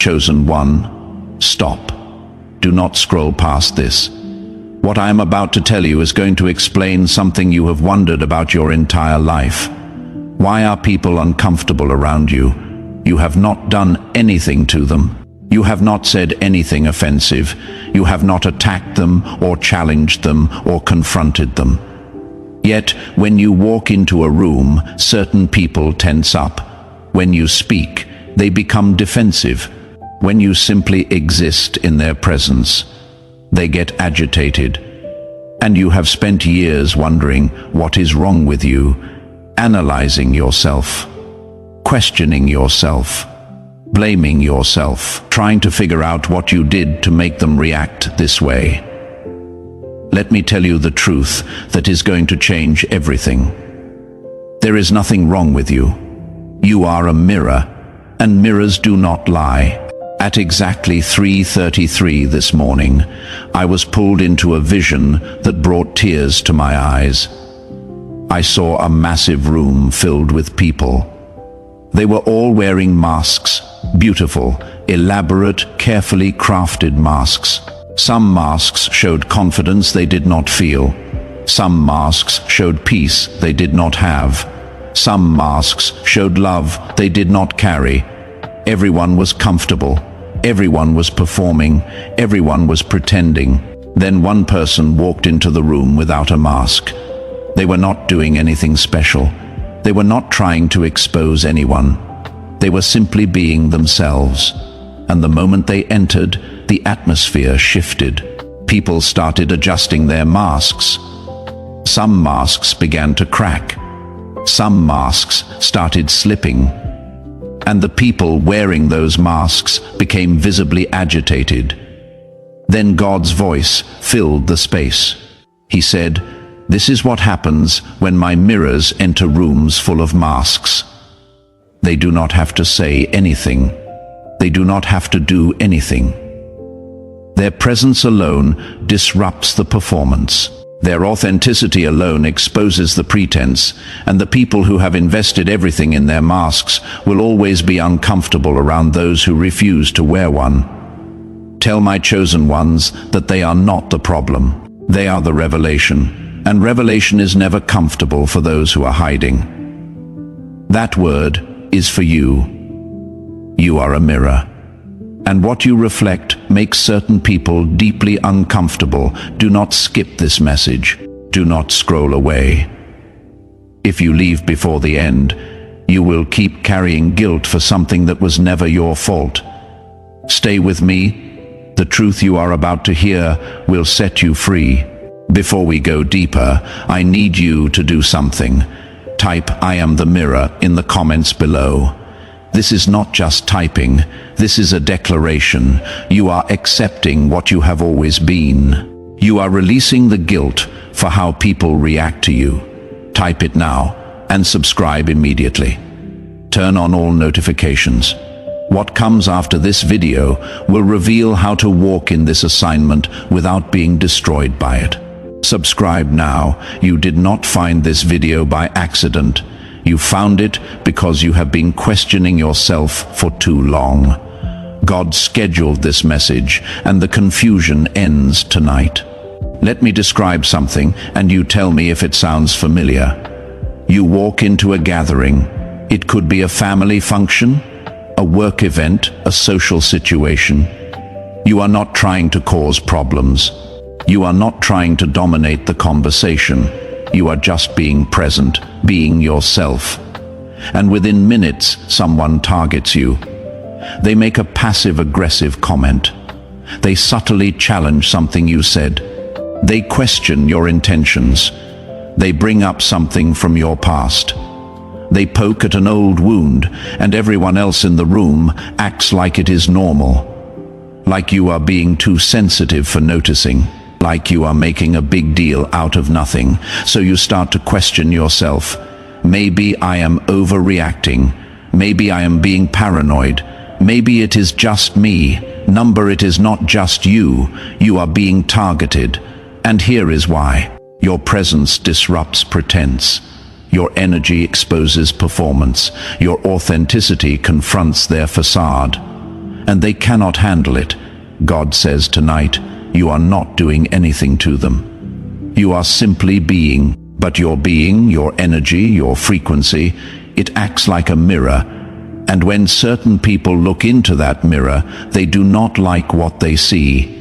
Chosen one, stop. Do not scroll past this. What I am about to tell you is going to explain something you have wondered about your entire life. Why are people uncomfortable around you? You have not done anything to them. You have not said anything offensive. You have not attacked them or challenged them or confronted them. Yet, when you walk into a room, certain people tense up. When you speak, they become defensive. When you simply exist in their presence, they get agitated. And you have spent years wondering what is wrong with you, analyzing yourself, questioning yourself, blaming yourself, trying to figure out what you did to make them react this way. Let me tell you the truth that is going to change everything. There is nothing wrong with you. You are a mirror, and mirrors do not lie. At exactly 3:33 this morning, I was pulled into a vision that brought tears to my eyes. I saw a massive room filled with people. They were all wearing masks, beautiful, elaborate, carefully crafted masks. Some masks showed confidence they did not feel. Some masks showed peace they did not have. Some masks showed love they did not carry. Everyone was comfortable. Everyone was performing. Everyone was pretending. Then one person walked into the room without a mask. They were not doing anything special. They were not trying to expose anyone. They were simply being themselves. And the moment they entered, the atmosphere shifted. People started adjusting their masks. Some masks began to crack. Some masks started slipping. And the people wearing those masks became visibly agitated. Then God's voice filled the space. He said, "This is what happens when my mirrors enter rooms full of masks. They do not have to say anything. They do not have to do anything. Their presence alone disrupts the performance. Their authenticity alone exposes the pretense, and the people who have invested everything in their masks will always be uncomfortable around those who refuse to wear one. Tell my chosen ones that they are not the problem. They are the revelation, and revelation is never comfortable for those who are hiding. That word is for you. You are a mirror. And what you reflect makes certain people deeply uncomfortable. Do not skip this message. Do not scroll away. If you leave before the end, you will keep carrying guilt for something that was never your fault. Stay with me. The truth you are about to hear will set you free. Before we go deeper, I need you to do something. Type "I am the mirror" in the comments below. This is not just typing. This is a declaration. You are accepting what you have always been. You are releasing the guilt for how people react to you. Type it now and subscribe immediately. Turn on all notifications. What comes after this video will reveal how to walk in this assignment without being destroyed by it. Subscribe now. You did not find this video by accident. You found it because you have been questioning yourself for too long. God scheduled this message, and the confusion ends tonight. Let me describe something, and you tell me if it sounds familiar. You walk into a gathering. It could be a family function, a work event, a social situation. You are not trying to cause problems. You are not trying to dominate the conversation. You are just being present, being yourself. And within minutes, someone targets you. They make a passive-aggressive comment. They subtly challenge something you said. They question your intentions. They bring up something from your past. They poke at an old wound, and everyone else in the room acts like it is normal. Like you are being too sensitive for noticing. Like you are making a big deal out of nothing. So you start to question yourself. Maybe I am overreacting. Maybe I am being paranoid. Maybe it is just me. Number, it is not just you. You are being targeted. And here is why. Your presence disrupts pretense. Your energy exposes performance. Your authenticity confronts their facade. and they cannot handle it. God says tonight, you are not doing anything to them. You are simply being, but your being, your energy, your frequency, it acts like a mirror. And when certain people look into that mirror, they do not like what they see.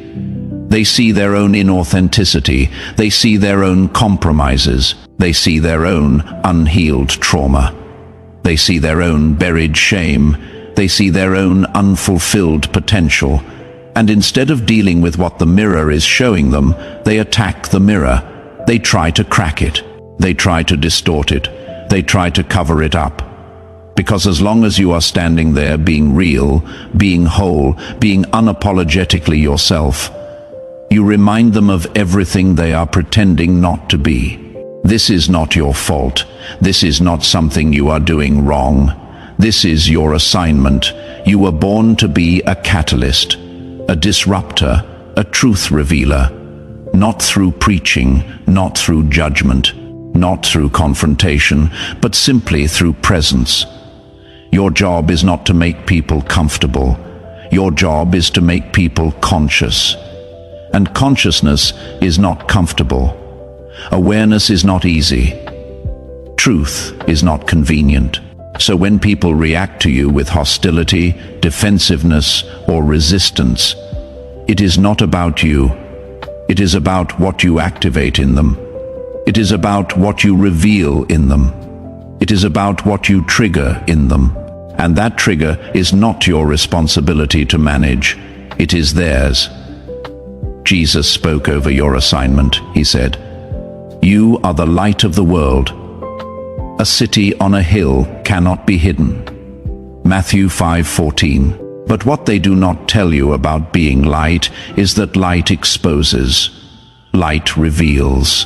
They see their own inauthenticity. They see their own compromises. They see their own unhealed trauma. They see their own buried shame. They see their own unfulfilled potential. And instead of dealing with what the mirror is showing them, they attack the mirror. They try to crack it. They try to distort it. They try to cover it up. Because as long as you are standing there being real, being whole, being unapologetically yourself, you remind them of everything they are pretending not to be. This is not your fault. This is not something you are doing wrong. This is your assignment. You were born to be a catalyst, a disruptor, a truth revealer. Not through preaching, not through judgment, not through confrontation, but simply through presence. Your job is not to make people comfortable. Your job is to make people conscious. And consciousness is not comfortable. Awareness is not easy. Truth is not convenient. So when people react to you with hostility, defensiveness, or resistance, it is not about you. It is about what you activate in them. It is about what you reveal in them. It is about what you trigger in them. And that trigger is not your responsibility to manage. It is theirs. Jesus spoke over your assignment. He said, "You are the light of the world. A city on a hill cannot be hidden." Matthew 5:14. But what they do not tell you about being light is that light exposes. Light reveals.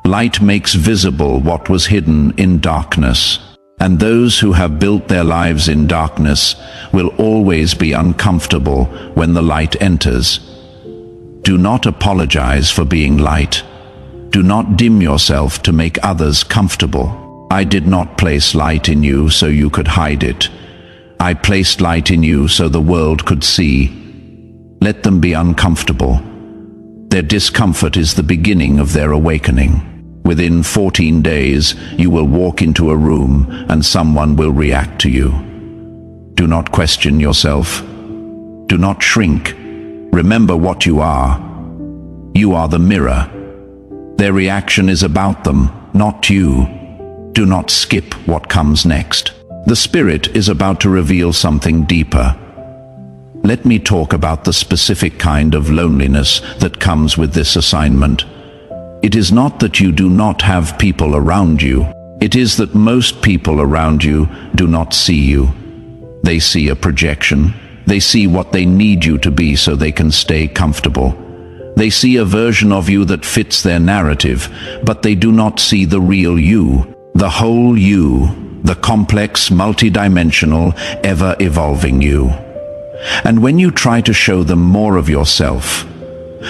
Light makes visible what was hidden in darkness. And those who have built their lives in darkness will always be uncomfortable when the light enters. Do not apologize for being light. Do not dim yourself to make others comfortable. I did not place light in you so you could hide it. I placed light in you so the world could see. Let them be uncomfortable. Their discomfort is the beginning of their awakening. Within 14 days, you will walk into a room and someone will react to you. Do not question yourself. Do not shrink. Remember what you are. You are the mirror. Their reaction is about them, not you. Do not skip what comes next. The Spirit is about to reveal something deeper. Let me talk about the specific kind of loneliness that comes with this assignment. It is not that you do not have people around you. It is that most people around you do not see you. They see a projection. They see what they need you to be so they can stay comfortable. They see a version of you that fits their narrative, but they do not see the real you, the whole you, the complex, multidimensional, ever-evolving you. And when you try to show them more of yourself,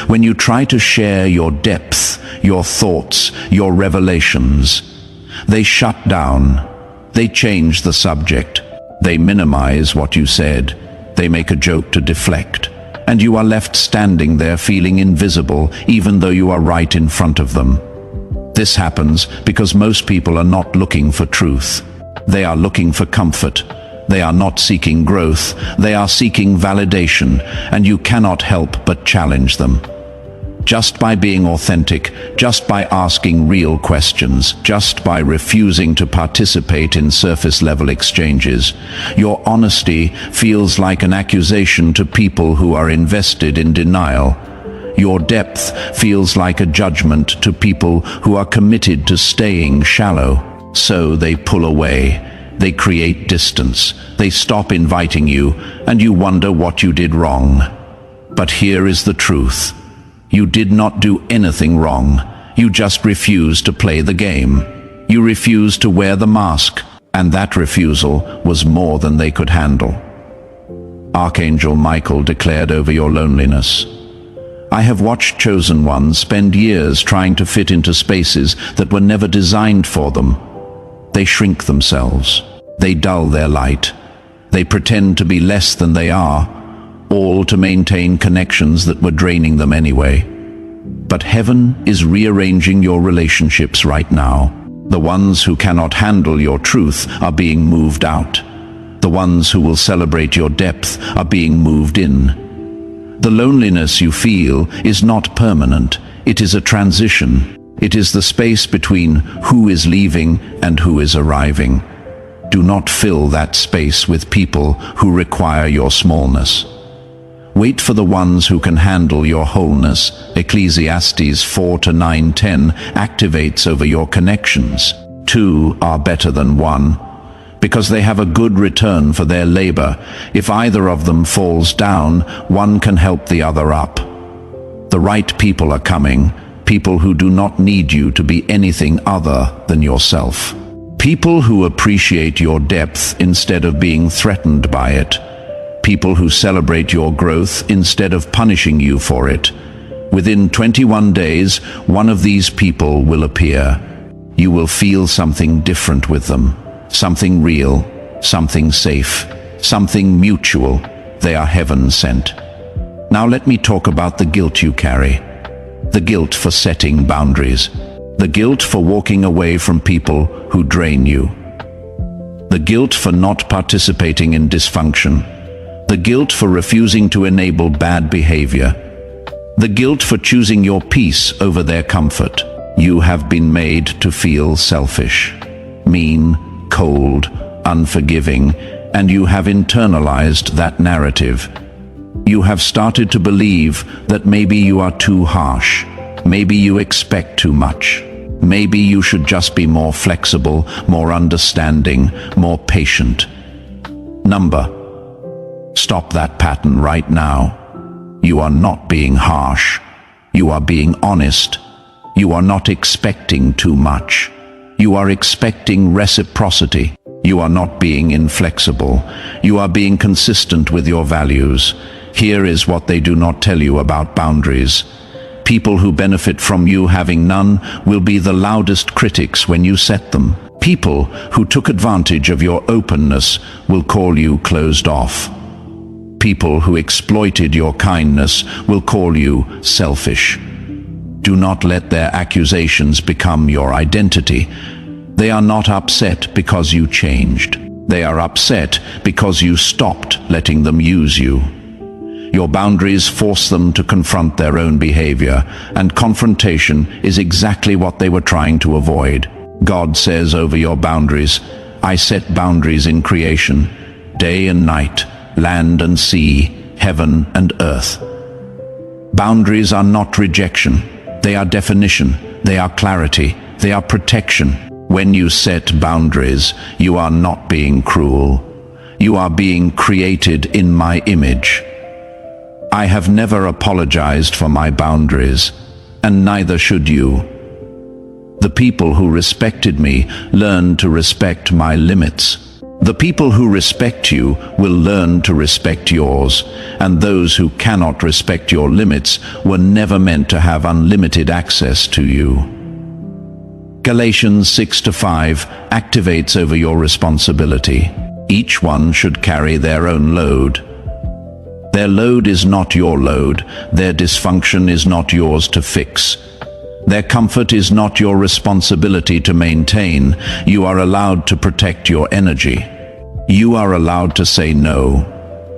when you try to share your depth, your thoughts, your revelations, they shut down. They change the subject. They minimize what you said. They make a joke to deflect. And you are left standing there feeling invisible, even though you are right in front of them. This happens because most people are not looking for truth. They are looking for comfort. They are not seeking growth. They are seeking validation, and you cannot help but challenge them. Just by being authentic, just by asking real questions, just by refusing to participate in surface-level exchanges, your honesty feels like an accusation to people who are invested in denial. Your depth feels like a judgment to people who are committed to staying shallow. So they pull away. They create distance. They stop inviting you, and you wonder what you did wrong. But here is the truth. You did not do anything wrong. You just refused to play the game. You refused to wear the mask, and that refusal was more than they could handle. Archangel Michael declared over your loneliness, "I have watched chosen ones spend years trying to fit into spaces that were never designed for them. They shrink themselves. They dull their light. They pretend to be less than they are. all to maintain connections that were draining them anyway. But heaven is rearranging your relationships right now. The ones who cannot handle your truth are being moved out. The ones who will celebrate your depth are being moved in. The loneliness you feel is not permanent. It is a transition. It is the space between who is leaving and who is arriving. Do not fill that space with people who require your smallness. Wait for the ones who can handle your wholeness. Ecclesiastes 4:9-10 activates over your connections. Two are better than one, because they have a good return for their labor. If either of them falls down, one can help the other up. The right people are coming, people who do not need you to be anything other than yourself. People who appreciate your depth instead of being threatened by it. People who celebrate your growth instead of punishing you for it. Within 21 days, one of these people will appear. You will feel something different with them. Something real, something safe, something mutual. They are heaven sent. Now let me talk about the guilt you carry. The guilt for setting boundaries. The guilt for walking away from people who drain you. The guilt for not participating in dysfunction. The guilt for refusing to enable bad behavior. The guilt for choosing your peace over their comfort. You have been made to feel selfish, mean, cold, unforgiving, and you have internalized that narrative. You have started to believe that maybe you are too harsh. Maybe you expect too much. Maybe you should just be more flexible, more understanding, more patient. Stop that pattern right now. You are not being harsh. You are being honest. You are not expecting too much. You are expecting reciprocity. You are not being inflexible. You are being consistent with your values. Here is what they do not tell you about boundaries. People who benefit from you having none will be the loudest critics when you set them. People who took advantage of your openness will call you closed off. People who exploited your kindness will call you selfish. Do not let their accusations become your identity. They are not upset because you changed. They are upset because you stopped letting them use you. Your boundaries force them to confront their own behavior, and confrontation is exactly what they were trying to avoid. God says over your boundaries, I set boundaries in creation, day and night, land and sea, heaven and earth. Boundaries are not rejection. They are definition. They are clarity. They are protection. When you set boundaries, you are not being cruel. You are being created in my image. I have never apologized for my boundaries, and neither should you. The people who respected me learned to respect my limits. The people who respect you will learn to respect yours, and those who cannot respect your limits were never meant to have unlimited access to you. Galatians 6:5 activates over your responsibility. Each one should carry their own load. Their load is not your load. Their dysfunction is not yours to fix. Their comfort is not your responsibility to maintain. You are allowed to protect your energy. You are allowed to say no.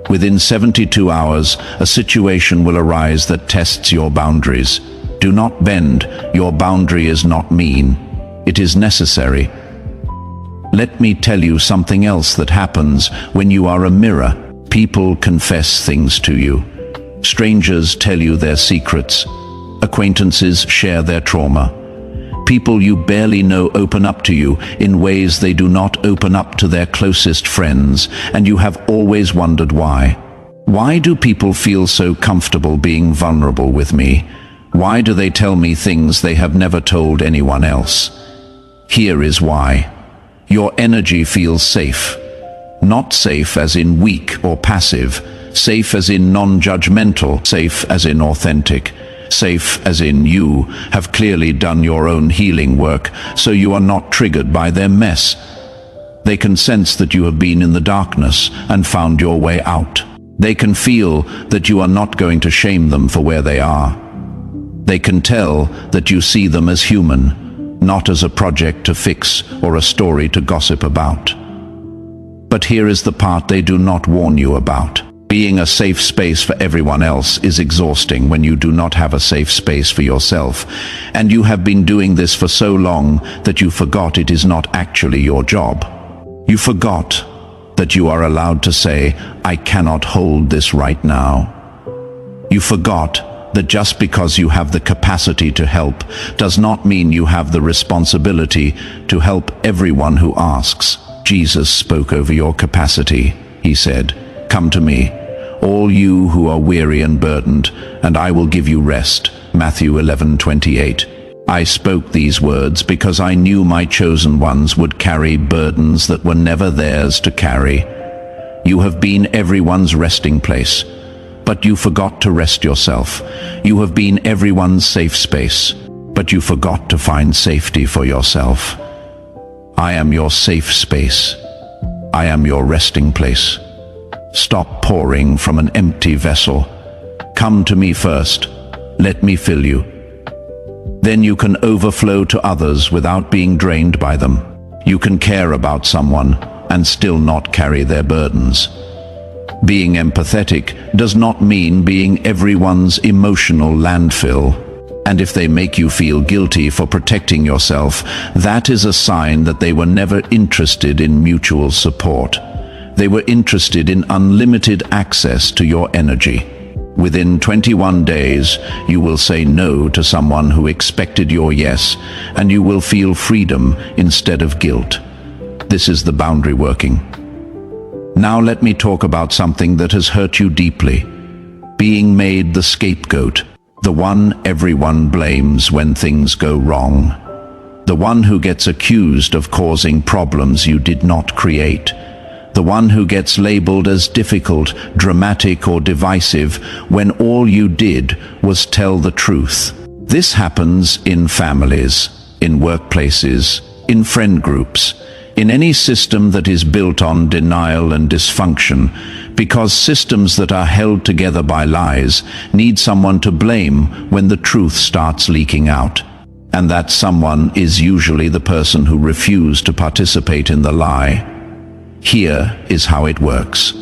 Within 72 hours, a situation will arise that tests your boundaries. Do not bend. Your boundary is not mean. It is necessary. Let me tell you something else that happens when you are a mirror. People confess things to you. Strangers tell you their secrets. Acquaintances share their trauma. People you barely know open up to you in ways they do not open up to their closest friends, and you have always wondered why. Why do people feel so comfortable being vulnerable with me? Why do they tell me things they have never told anyone else? Here is why. Your energy feels safe. Not safe as in weak or passive, safe as in non-judgmental, safe as in authentic. Safe as in you have clearly done your own healing work, so you are not triggered by their mess. They can sense that you have been in the darkness and found your way out. They can feel that you are not going to shame them for where they are. They can tell that you see them as human, not as a project to fix or a story to gossip about. But here is the part they do not warn you about. Being a safe space for everyone else is exhausting when you do not have a safe space for yourself, and you have been doing this for so long that you forgot it is not actually your job. You forgot that you are allowed to say, "I cannot hold this right now." You forgot that just because you have the capacity to help does not mean you have the responsibility to help everyone who asks. Jesus spoke over your capacity. He said, "Come to me, all you who are weary and burdened, and I will give you rest." Matthew 11:28. I spoke these words because I knew my chosen ones would carry burdens that were never theirs to carry. You have been everyone's resting place, but you forgot to rest yourself. You have been everyone's safe space, but you forgot to find safety for yourself. I am your safe space. I am your resting place. Stop pouring from an empty vessel. Come to me first. Let me fill you. Then you can overflow to others without being drained by them. You can care about someone and still not carry their burdens. Being empathetic does not mean being everyone's emotional landfill. And if they make you feel guilty for protecting yourself, that is a sign that they were never interested in mutual support. They were interested in unlimited access to your energy. Within 21 days, you will say no to someone who expected your yes, and you will feel freedom instead of guilt. This is the boundary working. Now let me talk about something that has hurt you deeply. Being made the scapegoat, the one everyone blames when things go wrong. The one who gets accused of causing problems you did not create. The one who gets labeled as difficult, dramatic, or divisive when all you did was tell the truth. This happens in families, in workplaces, in friend groups, in any system that is built on denial and dysfunction, because systems that are held together by lies need someone to blame when the truth starts leaking out. And that someone is usually the person who refused to participate in the lie. Here is how it works.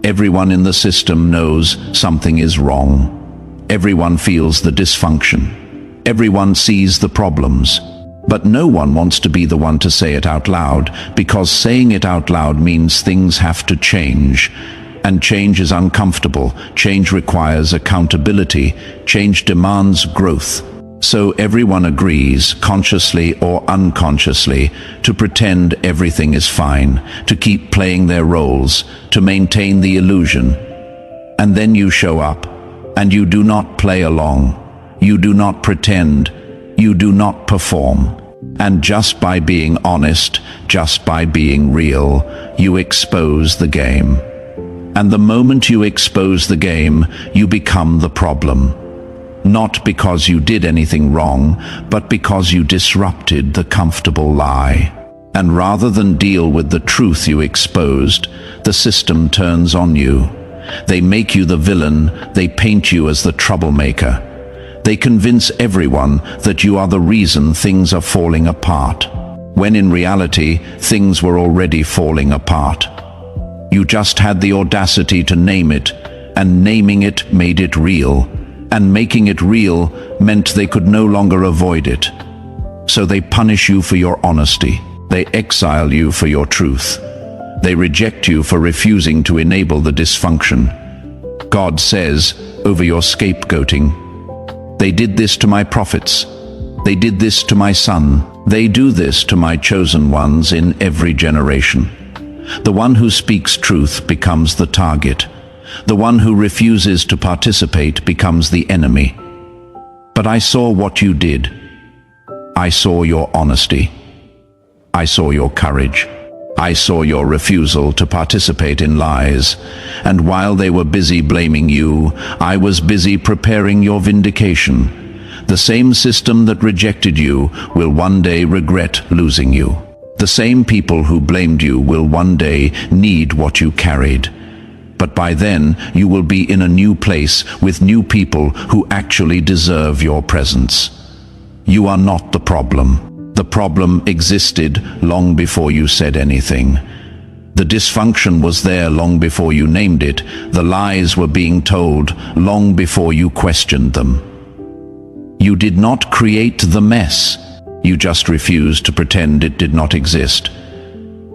Everyone in the system knows something is wrong. Everyone feels the dysfunction. Everyone sees the problems. But no one wants to be the one to say it out loud, because saying it out loud means things have to change. And change is uncomfortable. Change requires accountability. Change demands growth. So everyone agrees, consciously or unconsciously, to pretend everything is fine, to keep playing their roles, to maintain the illusion. And then you show up, and you do not play along. You do not pretend. You do not perform. And just by being honest, just by being real, you expose the game. And the moment you expose the game, you become the problem. Not because you did anything wrong, but because you disrupted the comfortable lie. And rather than deal with the truth you exposed, the system turns on you. They make you the villain, they paint you as the troublemaker. They convince everyone that you are the reason things are falling apart, when in reality, things were already falling apart. You just had the audacity to name it, and naming it made it real. And making it real meant they could no longer avoid it. So they punish you for your honesty. They exile you for your truth. They reject you for refusing to enable the dysfunction. God says, over your scapegoating, "They did this to my prophets. They did this to my son. They do this to my chosen ones in every generation." The one who speaks truth becomes the target. The one who refuses to participate becomes the enemy. But I saw what you did. I saw your honesty. I saw your courage. I saw your refusal to participate in lies. And while they were busy blaming you, I was busy preparing your vindication. The same system that rejected you will one day regret losing you. The same people who blamed you will one day need what you carried. But by then, you will be in a new place with new people who actually deserve your presence. You are not the problem. The problem existed long before you said anything. The dysfunction was there long before you named it. The lies were being told long before you questioned them. You did not create the mess. You just refused to pretend it did not exist.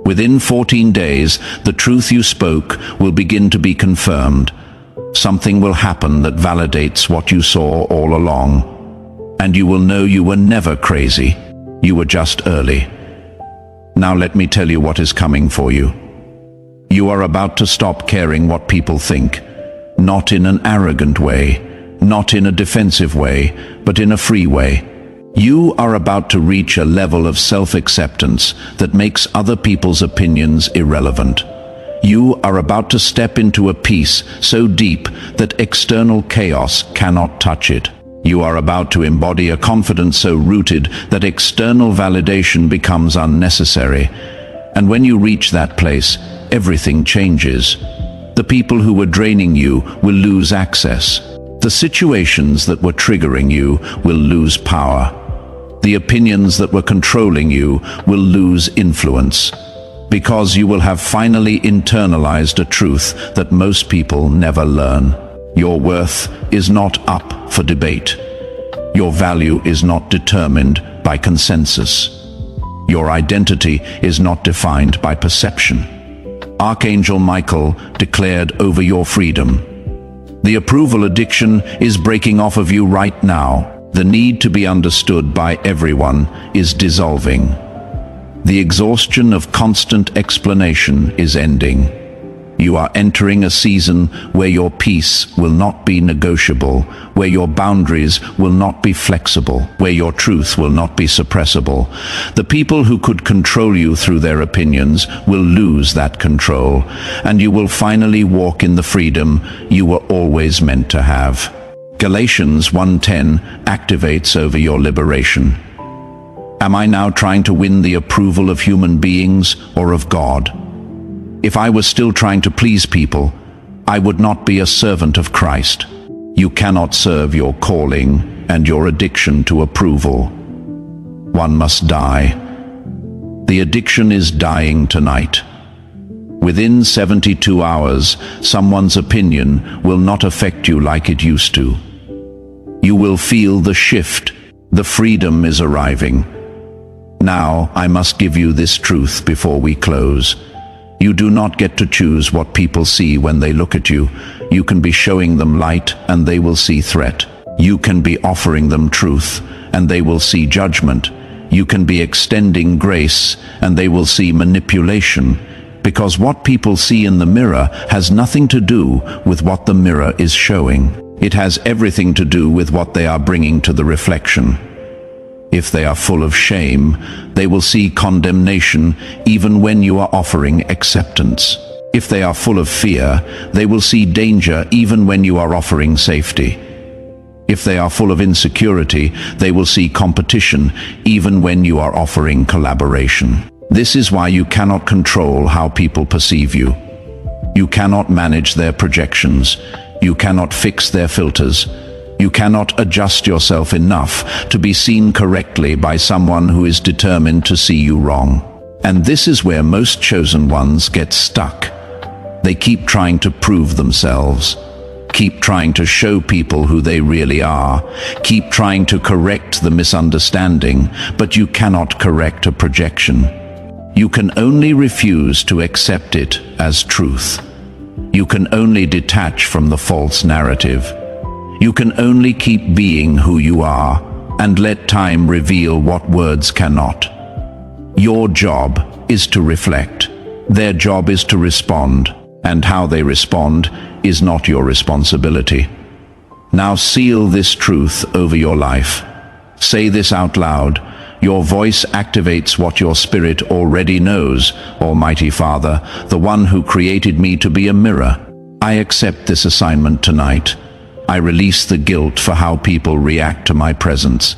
Within 14 days, the truth you spoke will begin to be confirmed. Something will happen that validates what you saw all along. And you will know you were never crazy. You were just early. Now let me tell you what is coming for you. You are about to stop caring what people think. Not in an arrogant way, not in a defensive way, but in a free way. You are about to reach a level of self-acceptance that makes other people's opinions irrelevant. You are about to step into a peace so deep that external chaos cannot touch it. You are about to embody a confidence so rooted that external validation becomes unnecessary. And when you reach that place, everything changes. The people who were draining you will lose access. The situations that were triggering you will lose power. The opinions that were controlling you will lose influence. Because you will have finally internalized a truth that most people never learn. Your worth is not up for debate. Your value is not determined by consensus. Your identity is not defined by perception. Archangel Michael declared over your freedom. The approval addiction is breaking off of you right now. The need to be understood by everyone is dissolving. The exhaustion of constant explanation is ending. You are entering a season where your peace will not be negotiable, where your boundaries will not be flexible, where your truth will not be suppressible. The people who could control you through their opinions will lose that control, and you will finally walk in the freedom you were always meant to have. Galatians 1:10 activates over your liberation. Am I now trying to win the approval of human beings or of God? If I was still trying to please people, I would not be a servant of Christ. You cannot serve your calling and your addiction to approval. One must die. The addiction is dying tonight. Within 72 hours, someone's opinion will not affect you like it used to. You will feel the shift. The freedom is arriving. Now, I must give you this truth before we close. You do not get to choose what people see when they look at you. You can be showing them light and they will see threat. You can be offering them truth and they will see judgment. You can be extending grace and they will see manipulation. Because what people see in the mirror has nothing to do with what the mirror is showing. It has everything to do with what they are bringing to the reflection. If they are full of shame, they will see condemnation even when you are offering acceptance. If they are full of fear, they will see danger even when you are offering safety. If they are full of insecurity, they will see competition even when you are offering collaboration. This is why you cannot control how people perceive you. You cannot manage their projections. You cannot fix their filters. You cannot adjust yourself enough to be seen correctly by someone who is determined to see you wrong. And this is where most chosen ones get stuck. They keep trying to prove themselves, keep trying to show people who they really are, keep trying to correct the misunderstanding, but you cannot correct a projection. You can only refuse to accept it as truth. You can only detach from the false narrative. You can only keep being who you are and let time reveal what words cannot. Your job is to reflect. Their job is to respond, and how they respond is not your responsibility. Now seal this truth over your life. Say this out loud. Your voice activates what your spirit already knows. Almighty Father, the one who created me to be a mirror, I accept this assignment tonight. I release the guilt for how people react to my presence.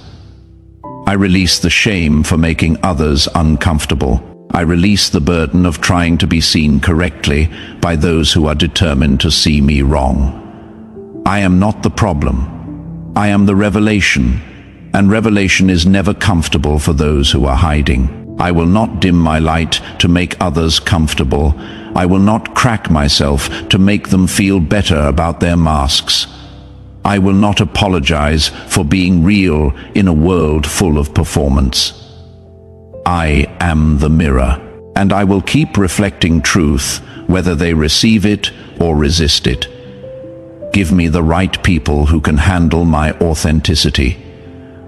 I release the shame for making others uncomfortable. I release the burden of trying to be seen correctly by those who are determined to see me wrong. I am not the problem. I am the revelation, and revelation is never comfortable for those who are hiding. I will not dim my light to make others comfortable. I will not crack myself to make them feel better about their masks. I will not apologize for being real in a world full of performance. I am the mirror, and I will keep reflecting truth, whether they receive it or resist it. Give me the right people who can handle my authenticity.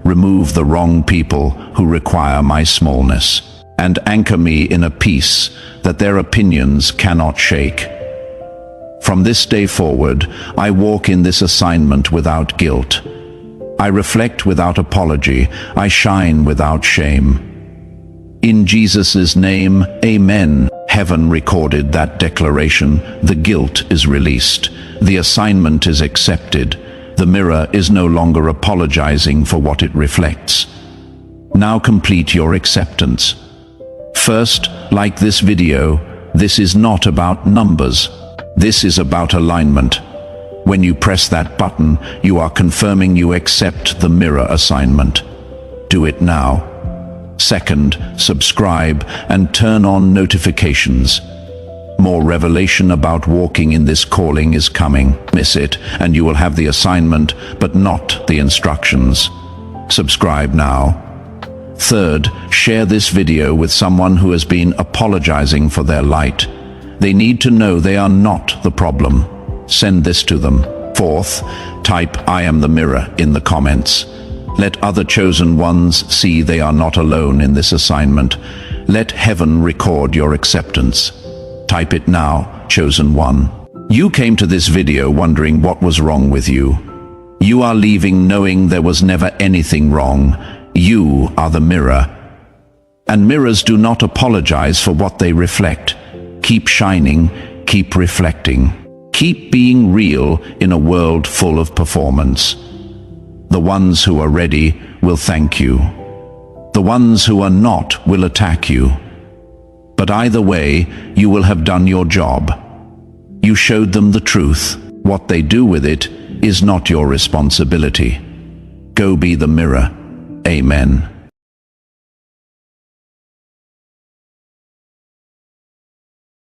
Remove the wrong people who require my smallness, and anchor me in a peace that their opinions cannot shake. From this day forward, I walk in this assignment without guilt. I reflect without apology. I shine without shame. In Jesus' name, amen. Heaven recorded that declaration. The guilt is released. The assignment is accepted. The mirror is no longer apologizing for what it reflects. Now complete your acceptance. First, like this video, this is not about numbers. This is about alignment. When you press that button, you are confirming you accept the mirror assignment. Do it now. Second, subscribe and turn on notifications. More revelation about walking in this calling is coming. Miss it, and you will have the assignment, but not the instructions. Subscribe now. Third, share this video with someone who has been apologizing for their light. They need to know they are not the problem. Send this to them. Fourth, type "I am the mirror" in the comments. Let other chosen ones see they are not alone in this assignment. Let heaven record your acceptance. Type it now, chosen one. You came to this video wondering what was wrong with you. You are leaving knowing there was never anything wrong. You are the mirror. And mirrors do not apologize for what they reflect. Keep shining, keep reflecting. Keep being real in a world full of performance. The ones who are ready will thank you. The ones who are not will attack you. But either way, you will have done your job. You showed them the truth. What they do with it is not your responsibility. Go be the mirror. Amen.